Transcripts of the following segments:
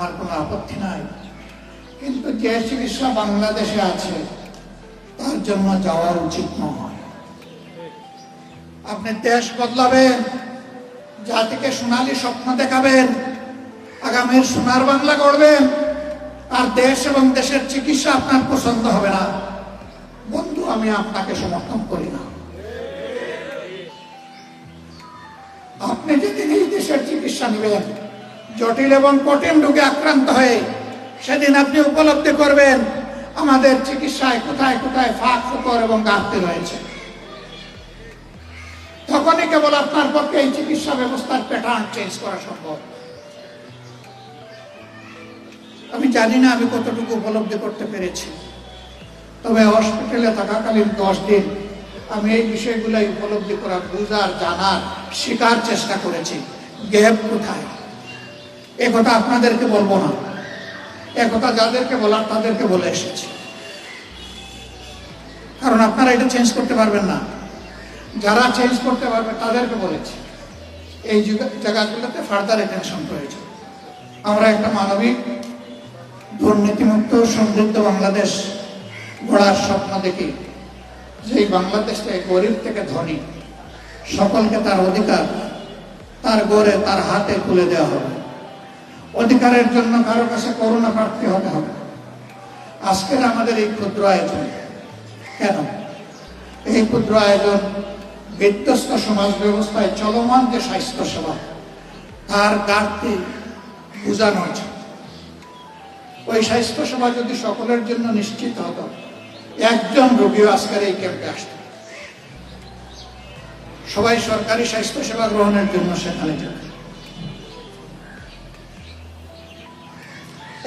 আমার কোনো আপত্তি নাই, কিন্তু যে চিকিৎসা বাংলাদেশে আছে তার জন্য যাওয়া উচিত নয়। আপনি দেশ বদলাবেন, জাতিকে সোনালী স্বপ্ন দেখাবেন, আগামীর সোনার বাংলা গড়বেন, আর দেশ এবং দেশের চিকিৎসা আপনার পছন্দ হবে না, বন্ধু আমি আপনাকে সমর্থন করি না। আপনি যেদিন এই দেশের চিকিৎসা নেবেন, জটিল এবং কঠিন রোগে আক্রান্ত হয়ে সেদিন আপনি উপলব্ধি করবেন আমাদের চিকিৎসায় কোথায় কোথায় ফাঁক ফোকর এবং ঘাটতি রয়েছে। তখনই কেবল আপনার পক্ষে এই চিকিৎসা ব্যবস্থার প্যাটার্ন চেঞ্জ করা সম্ভব। আমি জানি না আমি কতটুকু উপলব্ধি করতে পেরেছি, তবে হসপিটালে থাকাকালীন 10 দিন আমি এই বিষয়গুলাই উপলব্ধি করার, বুঝার, জানার, শেখার চেষ্টা করেছি। গ্যাপ কোথায় একথা আপনাদেরকে বলবো না, একথা যাদেরকে বলার তাদেরকে বলে এসেছি, কারণ আপনারা এটা চেঞ্জ করতে পারবেন না। যারা চেঞ্জ করতে পারবে তাদেরকে বলেছি এই জায়গাগুলোতে ফার্দার অ্যাটেনশন প্রয়োজন। আমরা একটা মানবিক, দুর্নীতিমুক্ত, সমৃদ্ধ বাংলাদেশ গড়ার স্বপ্ন দেখি, যেই বাংলাদেশে গরিব থেকে ধনী সকলকে তার অধিকার তার গড়ে তার হাতে তুলে দেওয়া হবে। অধিকারের জন্য কারো কাছে করুণা প্রার্থী হতে হবে। আজকের আমাদের এই ক্ষুদ্র আয়োজন কেন? এই ক্ষুদ্র আয়োজন বিধ্বস্ত সমাজ ব্যবস্থায় চলমান যে স্বাস্থ্য সেবা তার ঘাটতি বোঝানোর জন্য। ওই স্বাস্থ্য সেবা যদি সকলের জন্য নিশ্চিত হতো, একজন রোগীও আজকের এই ক্যাম্পে আসত। সবাই সরকারি স্বাস্থ্য সেবা গ্রহণের জন্য সেখানে যেত।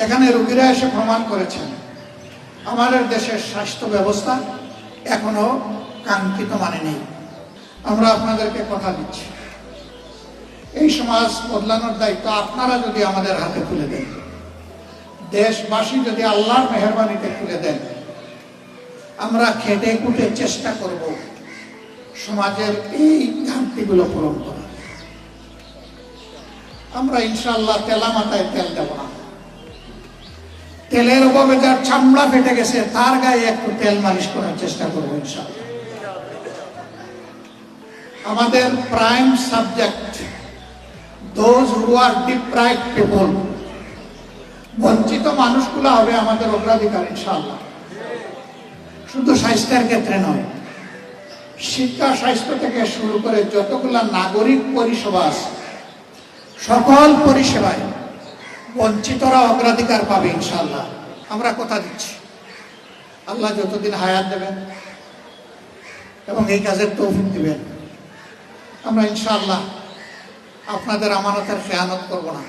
এখানে রোগীরা এসে প্রমাণ করেছেন আমাদের দেশের স্বাস্থ্য ব্যবস্থা এখনো কাঙ্ক্ষিত মানে নেই। আমরা আপনাদেরকে কথা দিচ্ছি, এই সমাজ বদলানোর দায়িত্ব আপনারা যদি আমাদের হাতে তুলে দেন, দেশবাসী যদি আল্লাহর মেহেরবানিতে তুলে দেন, আমরা খেটে খুঁটে চেষ্টা করব সমাজের এই ঘাটতিগুলো পূরণ করা। আমরা ইনশাআল্লাহ তেলা মাথায় তেল দেব না। তেলের অভাবে যার চামড়া ফেটে গেছে তার গায়ে একটু তেল মালিশ করার চেষ্টা করবো ইনশাআল্লাহ। আমাদের prime subject those who are deprived people, বঞ্চিত মানুষগুলো হবে আমাদের অগ্রাধিকার ইনশাআল্লাহ। শুধু স্বাস্থ্যের ক্ষেত্রে নয়, শিক্ষা, স্বাস্থ্য থেকে শুরু করে যতগুলা নাগরিক পরিষেবা আছে, সকল পরিষেবায় বঞ্চিতরা অগ্রাধিকার পাবে ইনশাআল্লাহ। আমরা কথা দিচ্ছি, আল্লাহ যতদিন হায়াত দেবেন এবং এই কাজের তৌফিক দিবেন, আমরা ইনশাআল্লাহ আপনাদের আমানতের খেয়ানত করব না।